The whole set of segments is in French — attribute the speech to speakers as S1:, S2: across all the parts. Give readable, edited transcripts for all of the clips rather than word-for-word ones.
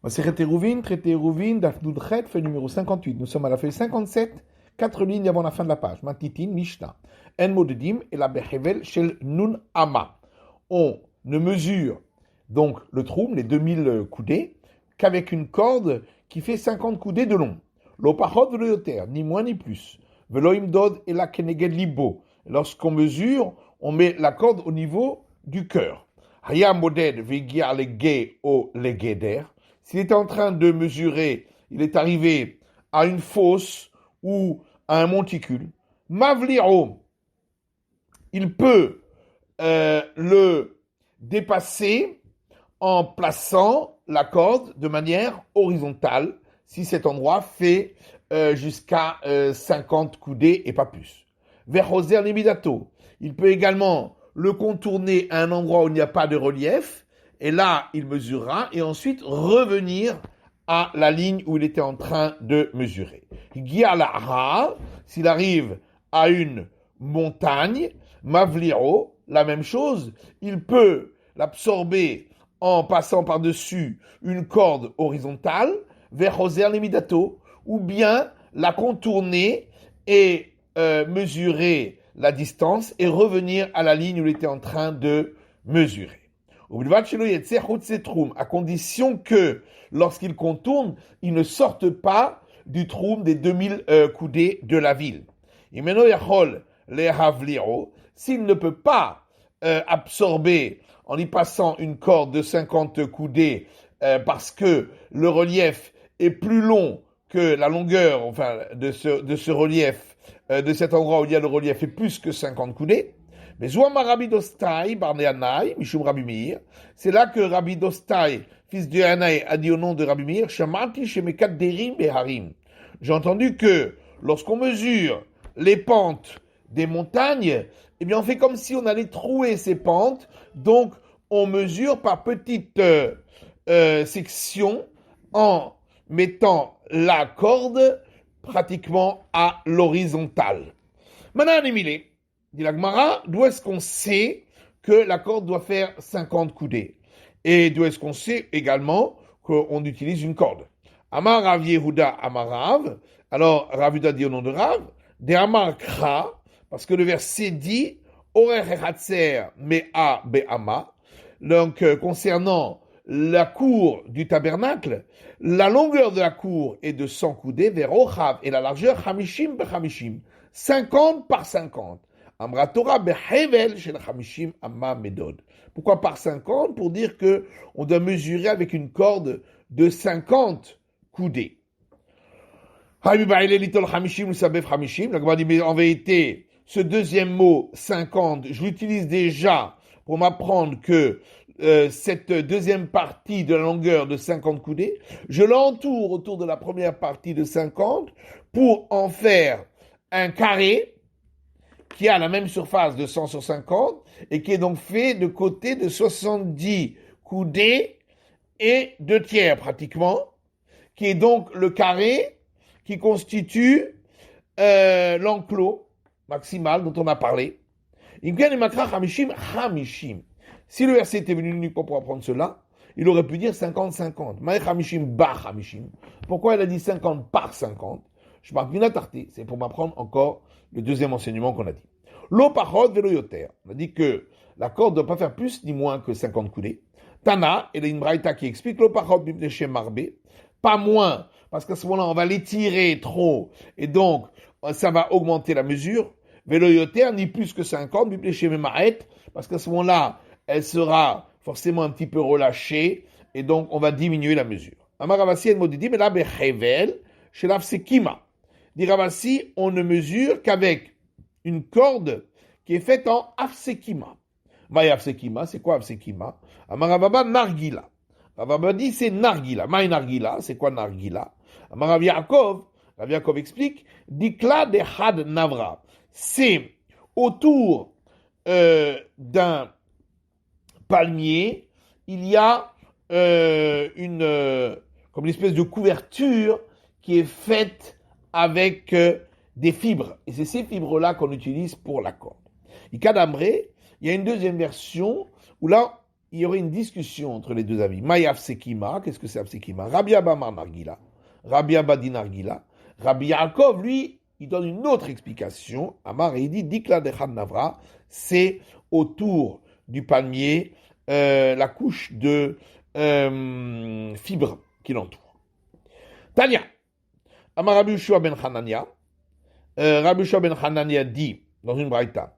S1: Masechet Eruvin, traité Eruvin, Daf Nudchet, feuille numéro 58. Nous sommes à la feuille 57, 4 lignes avant la fin de la page. Matitin, Mishnah. En modedim et la behevel shel nun ama. On ne mesure donc le troum, les 2000 coudées, qu'avec une corde qui fait 50 coudées de long. L'opachot de l'oyoter, ni moins ni plus. Velo imdod et la keneged libo. Lorsqu'on mesure, on met la corde au niveau du cœur. Haya moded vegia legé au legeder. S'il était en train de mesurer, il est arrivé à une fosse ou à un monticule. Mavliro, il peut le dépasser en plaçant la corde de manière horizontale, si cet endroit fait jusqu'à 50 coudées et pas plus. Verhoser limidato, il peut également le contourner à un endroit où il n'y a pas de relief, et là, il mesurera, et ensuite revenir à la ligne où il était en train de mesurer. S'il arrive à une montagne, Mavliro, la même chose, il peut l'absorber en passant par-dessus une corde horizontale, vers Hoser Lemidato, ou bien la contourner et mesurer la distance et revenir à la ligne où il était en train de mesurer. À condition que, lorsqu'il contourne, il ne sorte pas du troum des 2000 coudées de la ville. S'il ne peut pas absorber en y passant une corde de 50 coudées parce que le relief est plus long que la longueur de ce relief, de cet endroit où il y a le relief est plus que 50 coudées. Mais Zouama Rabbi Dostai, Barneanai, Mishum Rabbi Meir, c'est là que Rabbi Dostai, fils de Hanai, a dit au nom de Rabbi Meir, Shamati Shemekat Derim Beharim. J'ai entendu que lorsqu'on mesure les pentes des montagnes, eh bien on fait comme si on allait trouer ces pentes, donc on mesure par petites sections en mettant la corde pratiquement à l'horizontale. Maintenant, Émilé, dit la Gemara, d'où est-ce qu'on sait que la corde doit faire 50 coudées? Et d'où est-ce qu'on sait également qu'on utilise une corde? Amar Rav Yehuda Amar Rav, alors Rav Yehuda dit au nom de Rav, de Amar Kra, parce que le verset dit Orech Echatzer Mea Be'ama, donc concernant la cour du tabernacle, la longueur de la cour est de 100 coudées vers Ochav et la largeur Hamishim Bechamishim, 50 par 50. Amra Torah Behevel Shel Hamishim Amma Medod. Pourquoi par 50? Pour dire que on doit mesurer avec une corde de 50 coudées. La Gemara dit, mais en vérité, ce deuxième mot, 50, je l'utilise déjà pour m'apprendre que cette deuxième partie de la longueur de 50 coudées, je l'entoure autour de la première partie de 50 pour en faire un carré qui a la même surface de 100 sur 50 et qui est donc fait de côté de 70 coudées et 2 tiers pratiquement, qui est donc le carré qui constitue l'enclos maximal dont on a parlé. Si le verset était venu uniquement pour apprendre cela, il aurait pu dire 50-50. Pourquoi il a dit 50 par 50? Je parle d'une tarté, c'est pour m'apprendre encore le deuxième enseignement qu'on a dit. L'opachot velo yoter. On a dit que la corde ne doit pas faire plus ni moins que 50 coudées. Tana, et il y a une braïta qui explique l'opachot bibneshem marbe, pas moins, parce qu'à ce moment-là, on va l'étirer trop, et donc ça va augmenter la mesure. Velo yoter, ni plus que 50, bibneshem ma'et, parce qu'à ce moment-là, elle sera forcément un petit peu relâchée, et donc on va diminuer la mesure. Amar Ravasi el modidi, mais là, bechevel, chez l'afsekima. Dit Ravasi, on ne mesure qu'avec une corde qui est faite en afsekima. Maï afsekima, c'est quoi afsekima? Amar Ravaba, nargila. Ravaba dit, c'est nargila. Maï nargila, c'est quoi nargila? Amar Rav Yaakov explique, dikla de had navra. C'est autour d'un palmier, il y a comme une espèce de couverture qui est faite avec des fibres. Et c'est ces fibres-là qu'on utilise pour la corde. Et Kadamré, il y a une deuxième version où là, il y aurait une discussion entre les deux avis. Maïaf Sekima, qu'est-ce que c'est Sekima? Rabbi Abba Mar Nargila, Rabbi Abba dit Nargila, Rabbi Yaakov, lui, il donne une autre explication. Amar, il dit Dikla de Navra, c'est autour du palmier la couche de fibres qui l'entoure. Tania, Amar Rabbi Yoshua ben Hanania, Rabbi Yoshua ben Hanania dit dans une braïta,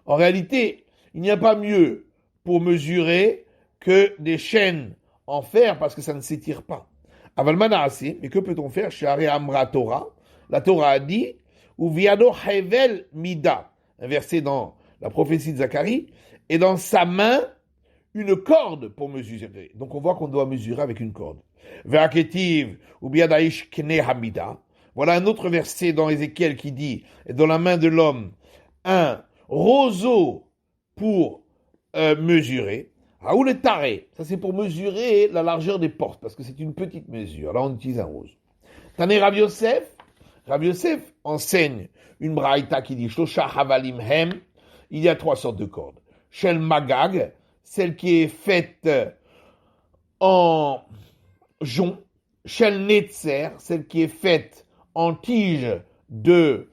S1: en réalité, il n'y a pas mieux pour mesurer que des chaînes en fer parce que ça ne s'étire pas. Aval manaasé, mais que peut-on faire? Share Amra Torah. La Torah a dit, ou viado hevel mida, un verset dans la prophétie de Zacharie, et dans sa main une corde pour mesurer. Donc on voit qu'on doit mesurer avec une corde. Ve'aketiv ou biadaish kne hamida. Voilà un autre verset dans Ézéchiel qui dit, dans la main de l'homme, un roseau pour mesurer. Ou le taré, ça c'est pour mesurer la largeur des portes, parce que c'est une petite mesure. Là on utilise un rose. Tané Rabbi Yosef enseigne une braïta qui dit, Shlosha havalim hem, il y a 3 sortes de cordes. Shel magag, celle qui est faite en jonc. Shel netzer, celle qui est faite en tige de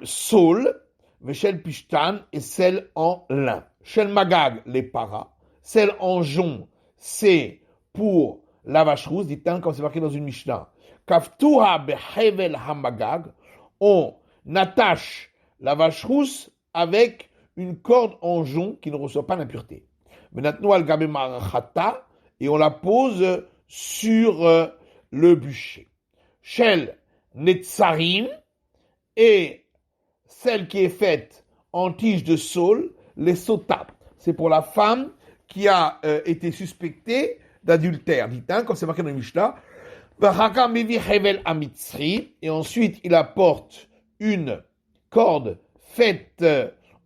S1: saule, Veshel Pishtan et celle en lin. Shel Magag, les paras. Celle en jonc, c'est pour la vache rousse, dit-on, comme c'est marqué dans une Mishnah. Kaftuha behevel hamagag, on attache la vache rousse avec une corde en jonc qui ne reçoit pas l'impureté. Menatnu al gabe marachata, et on la pose sur le bûcher. Shel netzarim, et celle qui est faite en tige de saule, les sotas. C'est pour la femme qui a été suspectée d'adultère. Dit-on, comme c'est marqué dans le Mishnah, et ensuite il apporte une corde faite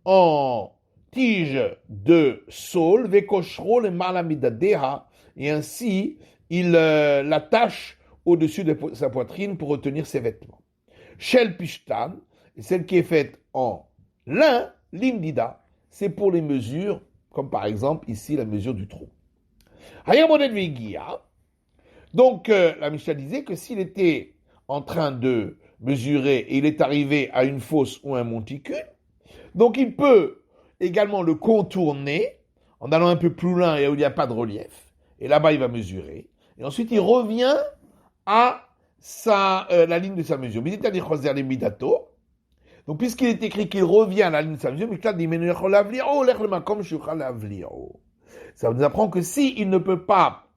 S1: en tige de saule, et ainsi il l'attache au-dessus de sa poitrine pour retenir ses vêtements. Shel Pishtan, celle qui est faite en lin, l'imdida, c'est pour les mesures, comme par exemple ici la mesure du trou. Donc la Mishnah disait que s'il était en train de mesurer et il est arrivé à une fosse ou un monticule, donc il peut également le contourner en allant un peu plus loin et où il n'y a pas de relief. Et là-bas il va mesurer. Et ensuite il revient à la ligne de sa mesure. Donc, puisqu'il est écrit qu'il revient à la ligne de sa mesure, ça nous apprend que s'il ne peut pas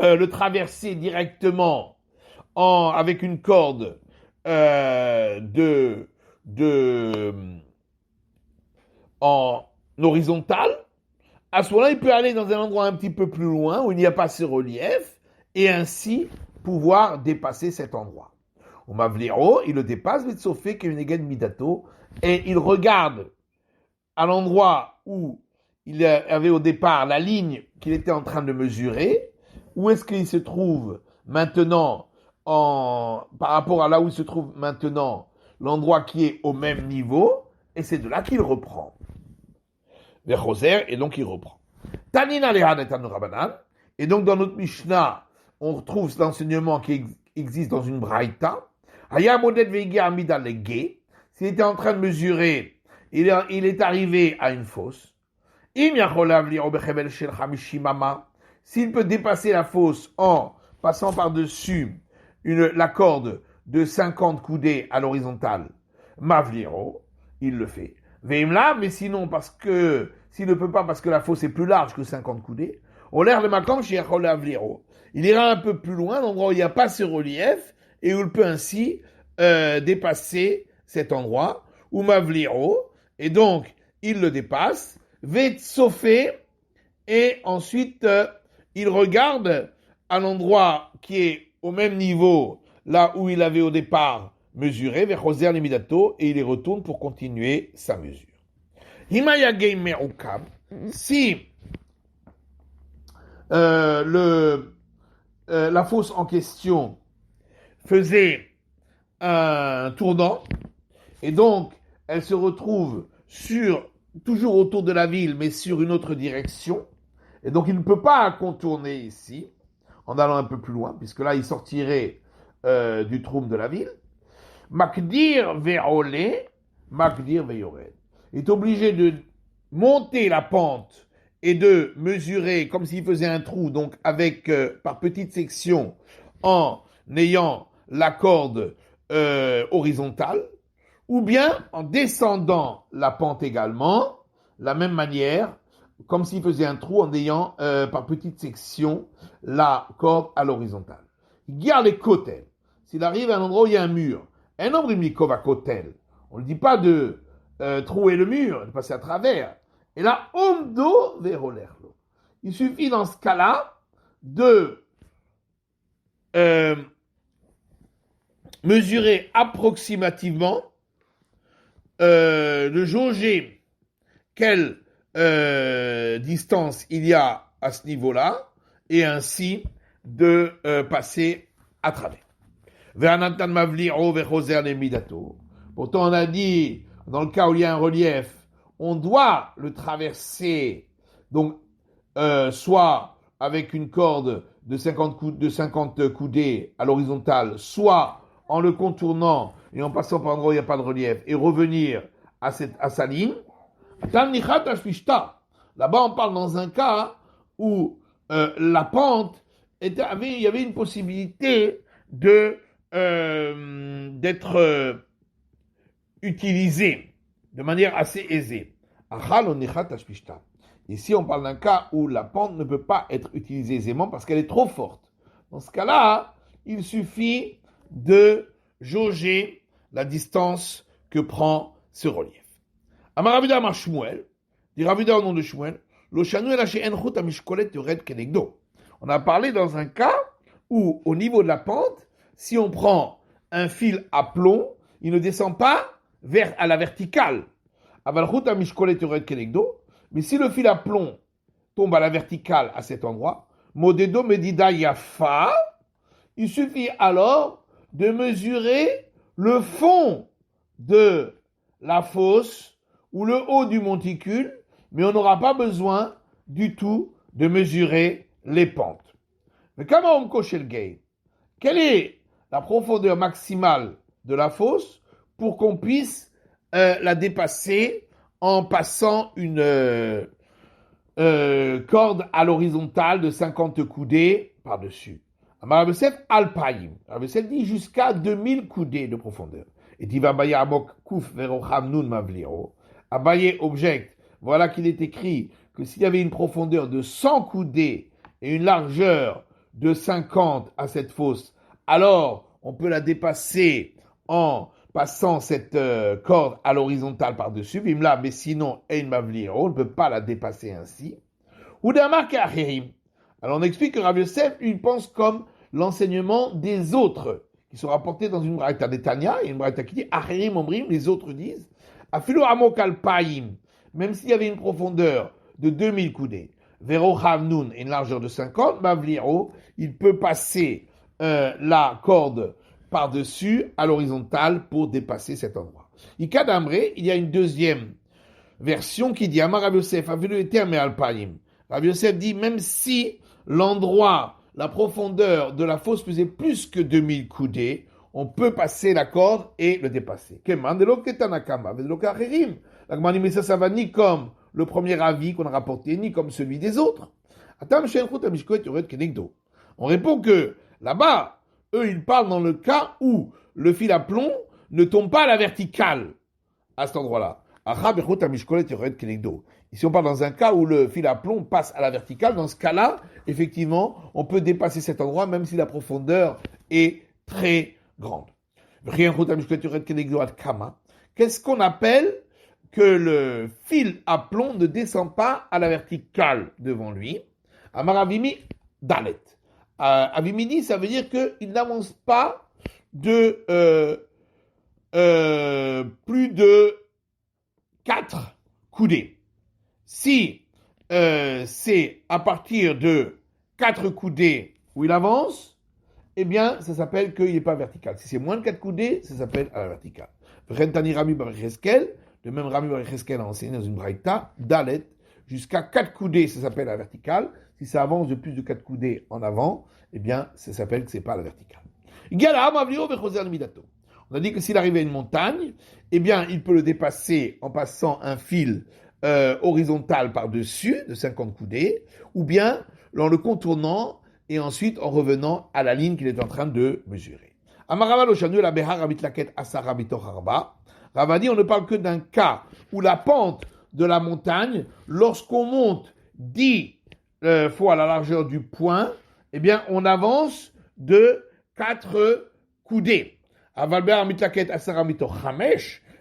S1: le traverser directement avec une corde en horizontale, à ce moment-là, il peut aller dans un endroit un petit peu plus loin où il n'y a pas ce relief et ainsi pouvoir dépasser cet endroit. Au Mavliro, il le dépasse, et il regarde à l'endroit où il avait au départ la ligne qu'il était en train de mesurer, où est-ce qu'il se trouve maintenant par rapport à là où il se trouve maintenant l'endroit qui est au même niveau, et c'est de là qu'il reprend. Vers Roser, et donc il reprend. Tanina lehan et Tanu Rabanan, et donc dans notre Mishnah, on retrouve cet enseignement qui existe dans une braïta. Haya modet veiga amida legé. S'il était en train de mesurer, il est arrivé à une fosse. Im yacholav li obechevel shel chamishimama. S'il peut dépasser la fosse en passant par-dessus la corde de 50 coudées à l'horizontale, mavliro, il le fait. Veimla, mais sinon, s'il ne peut pas parce que la fosse est plus large que 50 coudées, on l'air le makam chez Yacholav. Il ira un peu plus loin, l'endroit où il n'y a pas ce relief, et où il peut ainsi dépasser cet endroit, ou mavliro, et donc il le dépasse, vetsofé, et ensuite il regarde à l'endroit qui est au même niveau, là où il avait au départ mesuré, vers Roser Limidato, et il y retourne pour continuer sa mesure. Himayagei me'ukab, si la fosse en question faisait un tournant, et donc elle se retrouve toujours autour de la ville, mais sur une autre direction. Et donc, il ne peut pas contourner ici, en allant un peu plus loin, puisque là, il sortirait du troum de la ville. Makdir ve'olé, makdir ve'yored. Il est obligé de monter la pente et de mesurer comme s'il faisait un trou, donc avec par petites sections, en ayant la corde horizontale, ou bien en descendant la pente également, la même manière, comme s'il faisait un trou en ayant par petites sections la corde à l'horizontale. Il garde les côtés. S'il arrive à un endroit où il y a un mur, un nombre de à côté, on ne dit pas de trouer le mur, de passer à travers. Et là, omdo verolerlo. Il suffit dans ce cas-là de mesurer approximativement, de jauger quelle distance il y a à ce niveau-là, et ainsi de passer à travers. Pourtant, on a dit, dans le cas où il y a un relief, on doit le traverser, donc soit avec une corde de 50 coudées à l'horizontale, soit en le contournant et en passant par un endroit où il n'y a pas de relief, et revenir à sa ligne. Là-bas, on parle dans un cas où la pente, il y avait une possibilité d'être utilisée de manière assez aisée. Ici, on parle d'un cas où la pente ne peut pas être utilisée aisément parce qu'elle est trop forte. Dans ce cas-là, il suffit de jauger la distance que prend ce relief. Amar Ravida Amar Shmuel, dit Ravida au nom de Shmuel, on a parlé dans un cas où, au niveau de la pente, si on prend un fil à plomb, il ne descend pas à la verticale. Mais si le fil à plomb tombe à la verticale à cet endroit, Modedo Medida Yafa, il suffit alors de mesurer le fond de la fosse ou le haut du monticule, mais on n'aura pas besoin du tout de mesurer les pentes. Mais comment on coche le gay? Quelle est la profondeur maximale de la fosse pour qu'on puisse la dépasser en passant une corde à l'horizontale de 50 coudées par-dessus? Amar Yosef Alpaïm. Yosef dit jusqu'à 2000 coudées de profondeur. Et dit Abaye Amok Kouf Verocham Nun Mavliro. Abaye objecte, voilà qu'il est écrit que s'il y avait une profondeur de 100 coudées et une largeur de 50 à cette fosse, alors on peut la dépasser en passant cette corde à l'horizontale par-dessus, Vimla, mais sinon, Ein Mavliro, on ne peut pas la dépasser ainsi. Ou d'Amar Ke'acherim. Alors on explique que Rav Yosef, il pense comme l'enseignement des autres, qui sont rapportés dans une braïta de Tanya, et une braïta qui dit Acherim Omrim, les autres disent Afilo Amok Alpaïm, même s'il y avait une profondeur de 2000 coudées, Vero Havnun et une largeur de 50, Mavliro, il peut passer la corde par-dessus à l'horizontale pour dépasser cet endroit. Ikadamre, il y a une deuxième version qui dit Amar Rav Yosef, Afilo Eter Me Alpaïm. Rav Yosef dit même si l'endroit, la profondeur de la fosse faisait plus que 2000 coudées, on peut passer la corde et le dépasser. Mais ça va ni comme le premier avis qu'on a rapporté, ni comme celui des autres. On répond que là-bas, eux, ils parlent dans le cas où le fil à plomb ne tombe pas à la verticale à cet endroit-là. Ici, on parle dans un cas où le fil à plomb passe à la verticale. Dans ce cas-là, effectivement, on peut dépasser cet endroit, même si la profondeur est très grande. Qu'est-ce qu'on appelle que le fil à plomb ne descend pas à la verticale devant lui? Amaravimi Dalet. Avimidi, ça veut dire qu'il n'avance pas de plus de 4 coudées. Si c'est à partir de 4 coudées où il avance, eh bien, ça s'appelle qu'il n'est pas vertical. Si c'est moins de 4 coudées, ça s'appelle à la verticale. De même, Rami Bar Yecheskel a enseigné dans une braïta, Dalet, jusqu'à 4 coudées, ça s'appelle la verticale. Si ça avance de plus de 4 coudées en avant, eh bien, ça s'appelle que c'est pas la verticale. On a dit que s'il arrive à une montagne, eh bien, il peut le dépasser en passant un fil horizontal par-dessus de 50 coudées, ou bien en le contournant et ensuite en revenant à la ligne qu'il est en train de mesurer. Ravadi, on ne parle que d'un cas où la pente de la montagne, lorsqu'on monte 10 fois la largeur du point, eh bien, on avance de 4 coudées.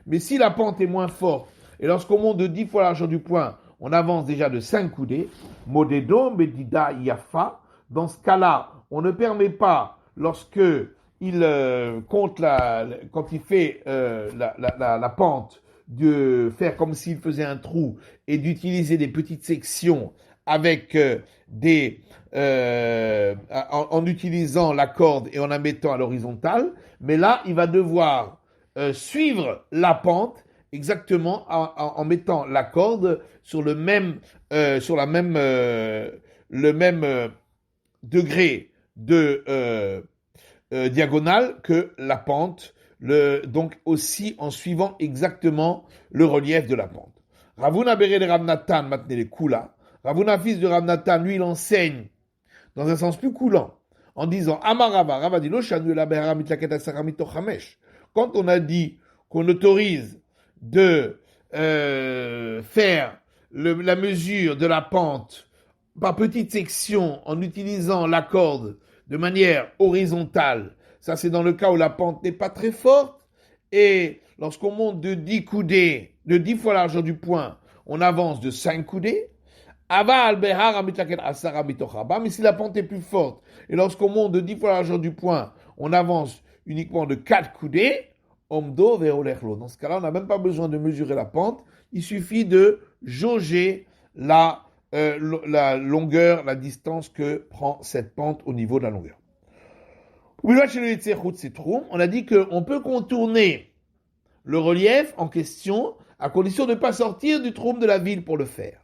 S1: Mais si la pente est moins forte, et lorsqu'on monte de 10 fois la largeur du point, on avance déjà de 5 coudées, Modedo, Medida, Yafa, dans ce cas-là, on ne permet pas, lorsque il compte quand il fait la pente, de faire comme s'il faisait un trou et d'utiliser des petites sections avec en utilisant la corde et en la mettant à l'horizontale, mais là, il va devoir suivre la pente exactement en mettant la corde sur le même degré de diagonale que la pente, donc aussi en suivant exactement le relief de la pente. Ravuna Bere de Ramnatan maintenant les Kula. Ravuna, fils de Ramnatan, lui, il enseigne dans un sens plus coulant, en disant Amarava, Ravadilo, Shanu la Behara Mitlaketa Saramito Chamesh. Quand on a dit qu'on autorise de faire la mesure de la pente par petites sections en utilisant la corde de manière horizontale, ça c'est dans le cas où la pente n'est pas très forte, et lorsqu'on monte de 10 coudées, de 10 fois la largeur du point, on avance de 5 coudées. Mais si la pente est plus forte, et lorsqu'on monte de 10 fois la largeur du point, on avance uniquement de 4 coudées, omdo ve'olechlo. Dans ce cas-là, on n'a même pas besoin de mesurer la pente, il suffit de jauger la longueur, la distance que prend cette pente au niveau de la longueur. On a dit qu'on peut contourner le relief en question à condition de ne pas sortir du troum de la ville pour le faire.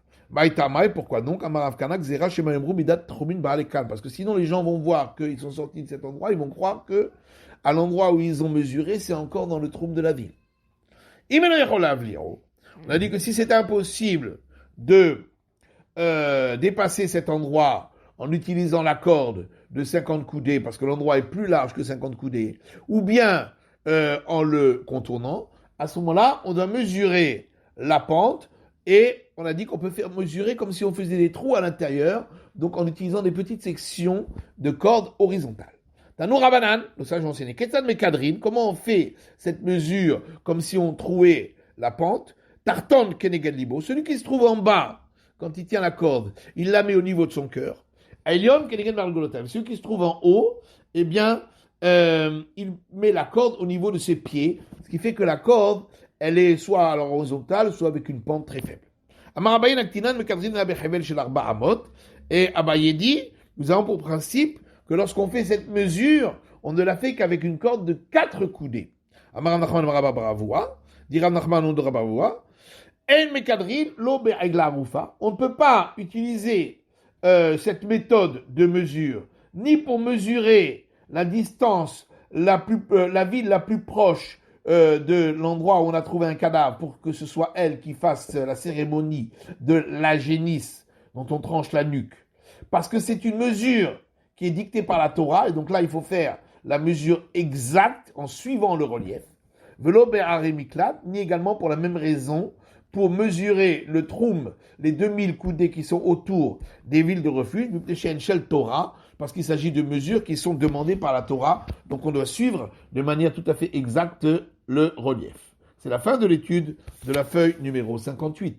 S1: Pourquoi donc? Parce que sinon les gens vont voir qu'ils sont sortis de cet endroit, ils vont croire que à l'endroit où ils ont mesuré, c'est encore dans le troum de la ville. On a dit que si c'est impossible de dépasser cet endroit en utilisant la corde de 50 coudées, parce que l'endroit est plus large que 50 coudées, ou bien en le contournant, à ce moment-là, on doit mesurer la pente, et on a dit qu'on peut faire mesurer comme si on faisait des trous à l'intérieur, donc en utilisant des petites sections de cordes horizontales. Tanou Rabanan, le sage enseigné, Ketzad Mekadrin, comment on fait cette mesure comme si on trouait la pente? Tarton Kenegad Libo, celui qui se trouve en bas, quand il tient la corde, il la met au niveau de son cœur. Ailion Kenegad Margolotav, celui qui se trouve en haut, eh bien, il met la corde au niveau de ses pieds, ce qui fait que la corde, elle est soit à l'horizontale, soit avec une pente très faible. Et Abaye dit, nous avons pour principe que lorsqu'on fait cette mesure, on ne la fait qu'avec une corde de 4 coudées. On ne peut pas utiliser cette méthode de mesure, ni pour mesurer la distance, la ville la plus proche de l'endroit où on a trouvé un cadavre, pour que ce soit elle qui fasse la cérémonie de la génisse dont on tranche la nuque. Parce que c'est une mesure qui est dictée par la Torah, et donc là il faut faire la mesure exacte en suivant le relief. Velo be'are miklat, ni également pour la même raison, pour mesurer le troum, les 2000 coudées qui sont autour des villes de refuge, Torah, parce qu'il s'agit de mesures qui sont demandées par la Torah, donc on doit suivre de manière tout à fait exacte le relief. C'est la fin de l'étude de la feuille numéro 58.